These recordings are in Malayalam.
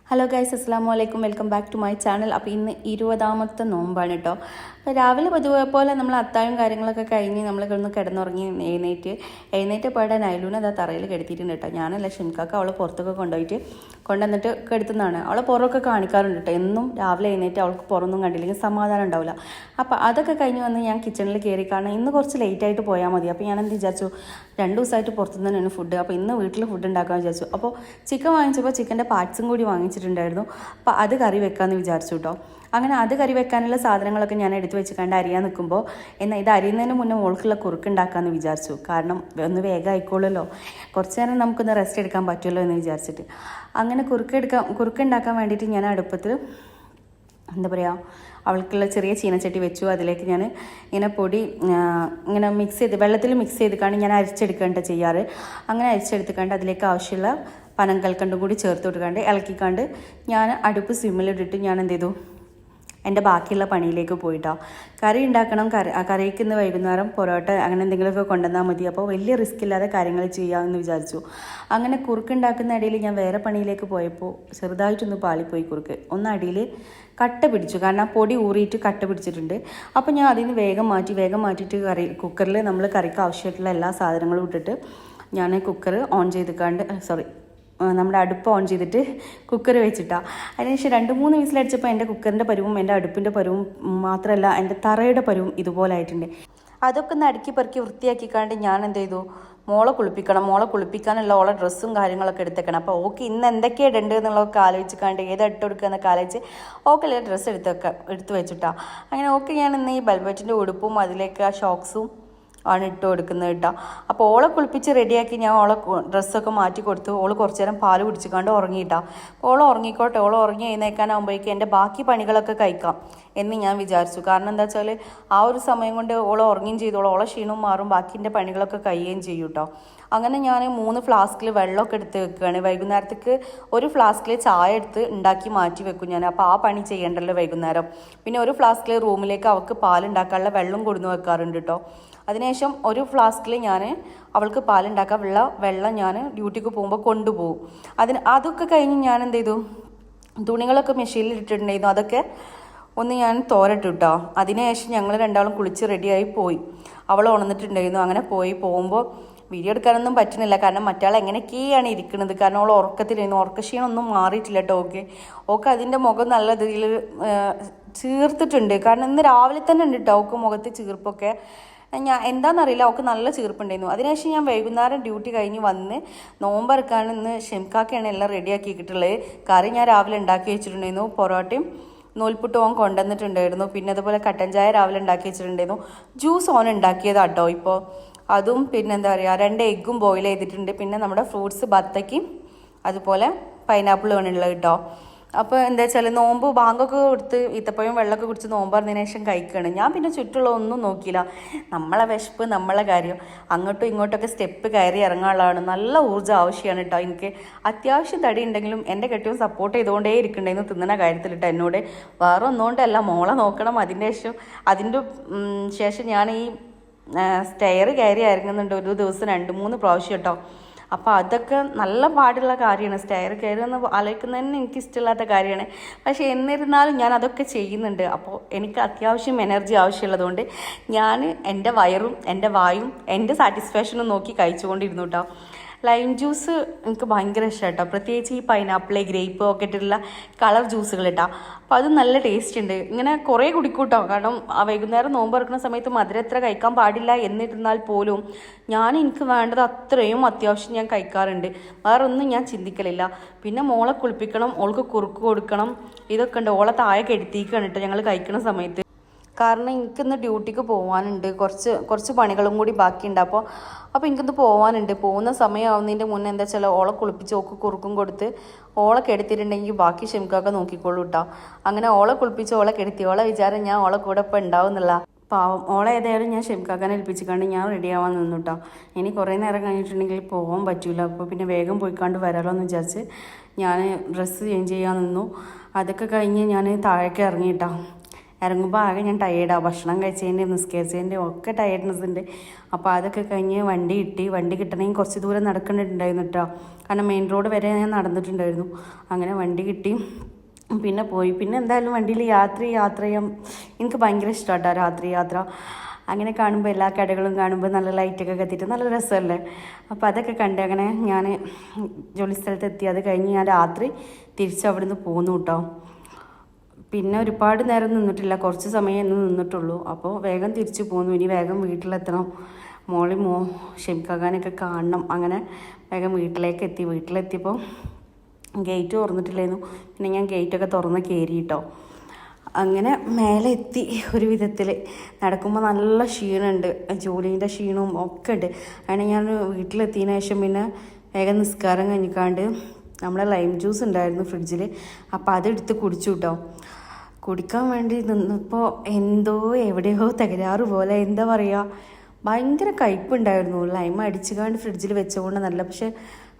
ഹലോ ഗൈസ്, അസ്സാം വലൈക്കും. Welcome back to my channel. അപ്പോൾ ഇന്ന് 20ാമത്തെ നോമ്പാണ് കേട്ടോ. അപ്പോൾ രാവിലെ പതിവ് പോലെ നമ്മൾ അത്താഴം കാര്യങ്ങളൊക്കെ കഴിഞ്ഞ് നമ്മൾ ഒന്ന് കിടന്നുറങ്ങി എഴുന്നേറ്റ് പോയിട്ട് നൈലൂനെ അതാ തറയിൽ കെടുത്തിയിട്ടുണ്ട് കേട്ടോ. ഞാനല്ല, ഷിംകാക്ക അവളെ പുറത്തൊക്കെ കൊണ്ടുവന്നിട്ട് കെടുത്തുന്നതാണ്. അവളെ പുറമൊക്കെ കാണിക്കാറുണ്ട് കേട്ടോ. എന്നും രാവിലെ എഴുന്നേറ്റ് അവൾക്ക് പുറമൊന്നും കണ്ടില്ലെങ്കിൽ സമാധാനം ഉണ്ടാവില്ല. അപ്പോൾ അതൊക്കെ കഴിഞ്ഞ് വന്ന് ഞാൻ കിച്ചണിൽ കയറി. കാരണം ഇന്ന് കുറച്ച് ലേറ്റായിട്ട് പോയാൽ മതി. അപ്പോൾ ഞാൻ എന്ത് വിചാരിച്ചു, 2 ദിവസമായിട്ട് പുറത്തുനിന്ന് തന്നെയാണ് ഫുഡ്. അപ്പോൾ ഇന്ന് വീട്ടിൽ ഫുഡ് ഉണ്ടാക്കാമെന്ന് വിചാരിച്ചു. അപ്പോൾ ചിക്കൻ വാങ്ങിച്ചപ്പോൾ ചിക്കൻ്റെ പാർട്സും കൂടി വാങ്ങിച്ചിട്ടുണ്ടായിരുന്നു. അപ്പോൾ അത് കറി വെക്കാമെന്ന് വിചാരിച്ചു കേട്ടോ. അങ്ങനെ അത് കറി വെക്കാനുള്ള സാധനങ്ങളൊക്കെ ഞാൻ എടുത്ത് വെച്ചിട്ട് അരിയാൻ നിൽക്കുമ്പോൾ എന്നാൽ ഇത് അരിയുന്നതിന് മുന്നേ മോൾക്കുള്ള കുറുക്കുണ്ടാക്കാമെന്ന് വിചാരിച്ചു. കാരണം ഒന്ന് വേഗം ആയിക്കോളുമല്ലോ, കുറച്ച് നേരം നമുക്കൊന്ന് റെസ്റ്റ് എടുക്കാൻ പറ്റുമല്ലോ എന്ന് വിചാരിച്ചിട്ട് അങ്ങനെ കുറുക്കുണ്ടാക്കാൻ വേണ്ടിയിട്ട് ഞാൻ അടുപ്പത്തിൽ എന്താ പറയുക, അവൾക്കുള്ള ചെറിയ ചീനച്ചട്ടി വെച്ചു. അതിലേക്ക് ഞാൻ ഇങ്ങനെ പൊടി ഇങ്ങനെ വെള്ളത്തിൽ മിക്സ് ചെയ്തിട്ടാണ് ഞാൻ അരിച്ചെടുക്കേണ്ട ചെയ്യാറ്. അങ്ങനെ അരിച്ചെടുത്തിക്കാണ്ട് അതിലേക്ക് ആവശ്യമുള്ള പനങ്കൽക്കണ്ടും കൂടി ചേർത്ത് കൊടുക്കാണ്ട് ഇളക്കിക്കാണ്ട് ഞാൻ അടുപ്പ് സിമ്മിലിട്ടിട്ട് ഞാൻ എന്ത് ചെയ്തു, എൻ്റെ ബാക്കിയുള്ള പണിയിലേക്ക് പോയിട്ടോ. കറി ഉണ്ടാക്കണം. കറിക്ക് ഇന്ന് വൈകുന്നേരം പൊറോട്ട അങ്ങനെ എന്തെങ്കിലുമൊക്കെ കൊണ്ടുവന്നാൽ മതി. അപ്പോൾ വലിയ റിസ്ക് ഇല്ലാതെ കാര്യങ്ങൾ ചെയ്യാമെന്ന് വിചാരിച്ചു. അങ്ങനെ കുറുക്കുണ്ടാക്കുന്ന ഇടയിൽ ഞാൻ വേറെ പണിയിലേക്ക് പോയപ്പോൾ ചെറുതായിട്ടൊന്ന് പാളിപ്പോയി കുറുക്ക്. ഒന്ന് അടിയിൽ കട്ട പിടിച്ചു. കാരണം പൊടി ഊറിയിട്ട് കട്ട പിടിച്ചിട്ടുണ്ട്. അപ്പോൾ ഞാൻ അതിൽ നിന്ന് വേഗം മാറ്റിയിട്ട് കുക്കറിൽ നമ്മൾ കറിക്ക് ആവശ്യമായിട്ടുള്ള എല്ലാ സാധനങ്ങളും ഇട്ടിട്ട് ഞാൻ കുക്കർ ഓൺ നമ്മുടെ അടുപ്പ് ഓൺ ചെയ്തിട്ട് കുക്കർ വെച്ചിട്ടാണ്. അതിനുശേഷം 2-3 വിസിലടിച്ചപ്പോൾ എൻ്റെ കുക്കറിൻ്റെ പരുവും എൻ്റെ അടുപ്പിൻ്റെ പരുവും മാത്രമല്ല എൻ്റെ തറയുടെ പരുവും ഇതുപോലെ ആയിട്ടുണ്ട്. അതൊക്കെ ഒന്ന് അടുക്കി പെറുക്കി വൃത്തിയാക്കിക്കാണ്ട് ഞാൻ എന്ത് ചെയ്തു, മോളെ കുളിപ്പിക്കാനുള്ള ഓളെ ഡ്രസ്സും കാര്യങ്ങളൊക്കെ എടുത്തേക്കണം. അപ്പോൾ ഓക്കെ ഇന്ന് എന്തൊക്കെയാണ് ഇടേണ്ടത് എന്നുള്ളതൊക്കെ ആലോചിക്കാണ്ട് ഏത് ഇട്ട് കൊടുക്കുക എന്നൊക്കെ ആലോചിച്ച് ഓക്കെല്ലാം ഡ്രസ്സ് എടുത്ത് വെച്ചിട്ടാണ്. അങ്ങനെ ഓക്കെ ഞാൻ ഇന്ന് ഈ ബെൽവെറ്റിൻ്റെ ഉടുപ്പും അതിലേക്ക് ആ ഷോക്സും ആണ് ഇട്ട് കൊടുക്കുന്നത് കേട്ടോ. അപ്പോൾ ഓളെ കുളിപ്പിച്ച് റെഡിയാക്കി ഞാൻ ഓളെ ഡ്രസ്സൊക്കെ മാറ്റി കൊടുത്തു. ഓള് കുറച്ച് നേരം പാല് കുടിച്ചിക്കാണ്ട് ഉറങ്ങിയിട്ടാ. ഓളെ ഉറങ്ങിക്കോട്ടെ, ഓളെ ഉറങ്ങി എഴുന്നേക്കാനാകുമ്പോഴേക്കും എൻ്റെ ബാക്കി പണികളൊക്കെ കഴിക്കാം എന്ന് ഞാൻ വിചാരിച്ചു. കാരണം എന്താ വെച്ചാൽ ആ ഒരു സമയം കൊണ്ട് ഓളെ ഉറങ്ങുകയും ചെയ്തോളൂ, ഓളെ ക്ഷീണവും മാറും, ബാക്കിൻ്റെ പണികളൊക്കെ കഴിയുകയും ചെയ്യും കേട്ടോ. അങ്ങനെ ഞാൻ 3 ഫ്ലാസ്കിൽ വെള്ളമൊക്കെ എടുത്ത് വെക്കുകയാണ്. വൈകുന്നേരത്തേക്ക് ഒരു ഫ്ലാസ്കിൽ ചായ എടുത്ത് ഉണ്ടാക്കി മാറ്റി വെക്കും ഞാൻ. അപ്പോൾ ആ പണി ചെയ്യേണ്ടല്ലോ വൈകുന്നേരം. പിന്നെ ഒരു ഫ്ലാസ്കിൽ റൂമിലേക്ക് അവൾക്ക് പാലുണ്ടാക്കാനുള്ള വെള്ളം കൊടുന്ന് വെക്കാറുണ്ട് കേട്ടോ. അതിനുശേഷം ഒരു ഫ്ലാസ്കിൽ ഞാൻ അവൾക്ക് പാലുണ്ടാക്കാൻ വെള്ളം ഞാൻ ഡ്യൂട്ടിക്ക് പോകുമ്പോൾ കൊണ്ടുപോകും. അതൊക്കെ കഴിഞ്ഞ് ഞാൻ എന്ത് ചെയ്തു, തുണികളൊക്കെ മെഷീനിൽ ഇട്ടിട്ടുണ്ടായിരുന്നു. അതൊക്കെ ഒന്ന് ഞാൻ തോരട്ടു കേട്ടോ. അതിനുശേഷം ഞങ്ങൾ രണ്ടാളും കുളിച്ച് റെഡിയായി പോയി. അവൾ ഉണർന്നിട്ടുണ്ടായിരുന്നു. അങ്ങനെ പോകുമ്പോൾ വീഡിയോ എടുക്കാനൊന്നും പറ്റുന്നില്ല. കാരണം മറ്റാൾ എങ്ങനെയൊക്കെയാണ് ഇരിക്കുന്നത്. കാരണം അവൾ ഉറക്കത്തിലായിരുന്നു. ഉറക്കക്ഷീണമൊന്നും മാറിയിട്ടില്ല കേട്ടോ. ഓക്കെ അതിൻ്റെ മുഖം നല്ല രീതിയിൽ ചീർത്തിട്ടുണ്ട്. കാരണം ഇന്ന് രാവിലെ തന്നെ ഉണ്ട് കേട്ടോ അവൾക്ക് മുഖത്ത് ചീർപ്പൊക്കെ. എന്താണെന്നറിയില്ല, അവൾക്ക് നല്ല ചീർപ്പുണ്ടായിരുന്നു. അതിനുശേഷം ഞാൻ വൈകുന്നേരം ഡ്യൂട്ടി കഴിഞ്ഞ് വന്ന് നോമ്പറക്കാൻ ഇന്ന് ഷെംകാക്കയാണ് എല്ലാം റെഡിയാക്കിയിട്ടുള്ളത്. കറി ഞാൻ രാവിലെ ഉണ്ടാക്കി വെച്ചിട്ടുണ്ടായിരുന്നു. പൊറോട്ടയും നൂൽപുട്ടും ഓൻ കൊണ്ടുവന്നിട്ടുണ്ടായിരുന്നു. പിന്നെ അതുപോലെ കട്ടൻ ചായ രാവിലെ ഉണ്ടാക്കി വെച്ചിട്ടുണ്ടായിരുന്നു. ജ്യൂസ് ഓൻ ഉണ്ടാക്കിയതാട്ടോ ഇപ്പോൾ. അതും പിന്നെ എന്താ പറയുക, 2 എഗ്ഗും ബോയിൽ ചെയ്തിട്ടുണ്ട്. പിന്നെ നമ്മുടെ ഫ്രൂട്ട്സ് ബത്തയ്ക്കും അതുപോലെ പൈനാപ്പിളും ആണ് ഉള്ളത് കേട്ടോ. അപ്പോൾ എന്താ വെച്ചാൽ നോമ്പ് ബാങ്കൊക്കെ കൊടുത്ത് ഈത്തപ്പഴം വെള്ളമൊക്കെ കുടിച്ച് നോമ്പറിഞ്ഞതിന് ശേഷം കഴിക്കുകയാണ്. ഞാൻ പിന്നെ ചുറ്റുള്ള ഒന്നും നോക്കിയില്ല. നമ്മളെ വിശപ്പ് നമ്മളെ കാര്യം. അങ്ങോട്ടും ഇങ്ങോട്ടൊക്കെ സ്റ്റെപ്പ് കയറി ഇറങ്ങാനുള്ളതാണ്. നല്ല ഊർജ്ജം ആവശ്യമാണ് കേട്ടോ. എനിക്ക് അത്യാവശ്യം തടി ഉണ്ടെങ്കിലും എൻ്റെ കെട്ടിയും സപ്പോർട്ട് ചെയ്തുകൊണ്ടേ ഇരിക്കണ്ടായിരുന്നു തിന്നുന്ന കാര്യത്തിൽ കേട്ടോ. എന്നോട് വേറെ ഒന്നുകൊണ്ടല്ല, മോളെ നോക്കണം. അതിൻ്റെ ശേഷം ഞാൻ ഈ സ്റ്റെയർ കയറി ഇറങ്ങുന്നുണ്ട് ഒരു ദിവസം 2-3 പ്രാവശ്യം കേട്ടോ. അപ്പോൾ അതൊക്കെ നല്ല പാടുള്ള കാര്യമാണ്. സ്റ്റെയർ കയറുമെന്ന് ആലോചിക്കുന്നതന്നെ എനിക്ക് ഇഷ്ടമില്ലാത്ത കാര്യമാണ്. പക്ഷേ എന്നിരുന്നാലും ഞാൻ അതൊക്കെ ചെയ്യുന്നുണ്ട്. അപ്പോൾ എനിക്ക് അത്യാവശ്യം എനർജി ആവശ്യമുള്ളതുകൊണ്ട് ഞാൻ എൻ്റെ വയറും എൻ്റെ വായും എൻ്റെ സാറ്റിസ്ഫാക്ഷനും നോക്കി കഴിച്ചുകൊണ്ടിരുന്നു കേട്ടോ. ലൈം ജ്യൂസ് എനിക്ക് ഭയങ്കര ഇഷ്ടമാണ് കേട്ടോ. പ്രത്യേകിച്ച് ഈ പൈനാപ്പിൾ, ഗ്രേപ്പ് ഒക്കെ ഇട്ടിട്ടുള്ള കളർ ജ്യൂസുകൾ കേട്ടോ. അപ്പോൾ അത് നല്ല ടേസ്റ്റ് ഉണ്ട്. ഇങ്ങനെ കുറേ കുടിക്കൂട്ടോ. കാരണം വൈകുന്നേരം നോമ്പ് തുറക്കുന്ന സമയത്ത് മധുരം എത്ര കഴിക്കാൻ പാടില്ല എന്നിരുന്നാൽ പോലും എനിക്ക് വേണ്ടത് അത്രയും അത്യാവശ്യം ഞാൻ കഴിക്കാറുണ്ട്. വേറൊന്നും ഞാൻ ചിന്തിക്കലില്ല. പിന്നെ മോളെ കുളിപ്പിക്കണം, ഓൾക്ക് കുറുക്ക് കൊടുക്കണം, ഇതൊക്കെ ഉണ്ട്. ഓളെ താഴെ കെടുത്തിക്കാണ് കേട്ടോ ഞങ്ങൾ കഴിക്കുന്ന സമയത്ത്. കാരണം എനിക്കിന്ന് ഡ്യൂട്ടിക്ക് പോകാനുണ്ട്. കുറച്ച് പണികളും കൂടി ബാക്കിയുണ്ട്. അപ്പോൾ എനിക്കിന്ന് പോകാനുണ്ട്. പോകുന്ന സമയമാവുന്നതിൻ്റെ മുന്നേ എന്താ വെച്ചാൽ ഓളെ കുളിപ്പിച്ച് ഓക്ക് കുറുക്കും കൊടുത്ത് ഓളെ കെടുത്തിട്ടുണ്ടെങ്കിൽ ബാക്കി ഷെംകാക്ക നോക്കിക്കോളൂ കേട്ടോ. അങ്ങനെ ഓളെ കുളിപ്പിച്ച് ഓളെ കെടുത്തി. ഓളെ വിചാരം ഞാൻ ഓളെ കൂടെ ഇപ്പോൾ ഉണ്ടാവും എന്നുള്ള പാവം. ഓളെ ഏതായാലും ഞാൻ ഷെംകാക്കാനെ ഏൽപ്പിച്ചിക്കാണ്ട് ഞാൻ റെഡിയാവാൻ നിന്നു കേട്ടോ. ഇനി കുറേ നേരം കഴിഞ്ഞിട്ടുണ്ടെങ്കിൽ പോകാൻ പറ്റില്ല. അപ്പോൾ പിന്നെ വേഗം പോയിക്കാണ്ട് വരാമല്ലോ എന്ന് വിചാരിച്ച് ഞാൻ ഡ്രസ്സ് ചേഞ്ച് ചെയ്യാൻ നിന്നു. അതൊക്കെ കഴിഞ്ഞ് ഞാൻ താഴേക്ക് ഇറങ്ങി കേട്ടോ. ഇറങ്ങുമ്പോൾ ആകെ ഞാൻ ടയേർഡാണ്. ഭക്ഷണം കഴിച്ചതിൻ്റെയും നിസ്കരിച്ചതിൻ്റെയും ഒക്കെ ടയേർഡ്നെസ് ഉണ്ട്. അപ്പോൾ അതൊക്കെ കഴിഞ്ഞ് വണ്ടി കിട്ടണമെങ്കിൽ കുറച്ച് ദൂരം നടക്കേണ്ടിട്ടുണ്ടായിരുന്നു കേട്ടോ. കാരണം മെയിൻ റോഡ് വരെ ഞാൻ നടന്നിട്ടുണ്ടായിരുന്നു. അങ്ങനെ വണ്ടി കിട്ടി, പിന്നെ പോയി. പിന്നെ എന്തായാലും വണ്ടിയിൽ യാത്ര ചെയ്യാൻ എനിക്ക് ഭയങ്കര ഇഷ്ടമാട്ടോ രാത്രി യാത്ര. അങ്ങനെ കാണുമ്പോൾ എല്ലാ കടകളും കാണുമ്പോൾ നല്ല ലൈറ്റൊക്കെ കത്തിയിട്ട് നല്ല രസമല്ലേ. അപ്പോൾ അതൊക്കെ കണ്ട് അങ്ങനെ ഞാൻ ജോലി സ്ഥലത്ത് എത്തി. അത് കഴിഞ്ഞ് ഞാൻ രാത്രി തിരിച്ച് അവിടെ നിന്ന് പോന്നു കേട്ടോ. പിന്നെ ഒരുപാട് നേരം നിന്നിട്ടില്ല, കുറച്ച് സമയം എന്ന് നിന്നിട്ടുള്ളൂ. അപ്പോൾ വേഗം തിരിച്ച് പോന്നു. ഇനി വേഗം വീട്ടിലെത്തണം, ഷെമിക്കാക്കാനൊക്കെ കാണണം. അങ്ങനെ വേഗം വീട്ടിലെത്തിയപ്പോൾ ഗേറ്റ് തുറന്നിട്ടില്ലായിരുന്നു. പിന്നെ ഞാൻ ഗേറ്റൊക്കെ തുറന്ന് കയറി കേട്ടോ. അങ്ങനെ മേലെ എത്തി. ഒരു വിധത്തിൽ നടക്കുമ്പോൾ നല്ല ക്ഷീണമുണ്ട്, ജോലീൻ്റെ ക്ഷീണവും ഒക്കെ ഉണ്ട്. അങ്ങനെ ഞാൻ വീട്ടിലെത്തിയതിന് ശേഷം പിന്നെ വേഗം നിസ്കാരം കഴിഞ്ഞിക്കാണ്ട് നമ്മളെ ലൈം ജ്യൂസ് ഉണ്ടായിരുന്നു ഫ്രിഡ്ജിൽ, അപ്പോൾ അതെടുത്ത് കുടിച്ചു കേട്ടോ. കുടിക്കാൻ വേണ്ടി നിന്നപ്പോൾ എവിടെയോ തകരാറ് പോലെ, എന്താ പറയുക, ഭയങ്കര കയ്പുണ്ടായിരുന്നു. ലൈം അടിച്ചുകൊണ്ട് ഫ്രിഡ്ജിൽ വെച്ചുകൊണ്ട് നല്ല, പക്ഷേ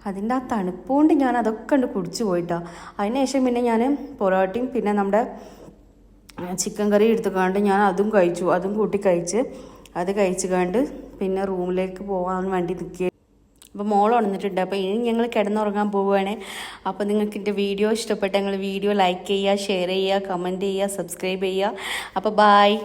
അതിൻ്റെ ആ തണുപ്പുകൊണ്ട് ഞാൻ അതൊക്കെ ഉണ്ട് കുടിച്ചു പോയിട്ടോ. അതിനുശേഷം പിന്നെ ഞാൻ പൊറോട്ടയും പിന്നെ നമ്മുടെ ചിക്കൻ കറി എടുത്തുകൊണ്ട് ഞാൻ അതും കൂട്ടി കഴിച്ച് അത് കഴിച്ചുകൊണ്ട് പിന്നെ റൂമിലേക്ക് പോകാൻ വേണ്ടി നിൽക്കുക. അപ്പോൾ മോൾ ഉണർന്നിട്ടുണ്ട്. അപ്പോൾ ഇനി ഞങ്ങൾ കിടന്നുറങ്ങാൻ പോവുകയാണ്. അപ്പോൾ നിങ്ങൾക്ക് എൻ്റെ വീഡിയോ ഇഷ്ടപ്പെട്ട നിങ്ങൾ വീഡിയോ ലൈക്ക് ചെയ്യുക, ഷെയർ ചെയ്യുക, കമൻറ്റ് ചെയ്യുക, സബ്സ്ക്രൈബ് ചെയ്യുക. അപ്പോൾ ബായ്.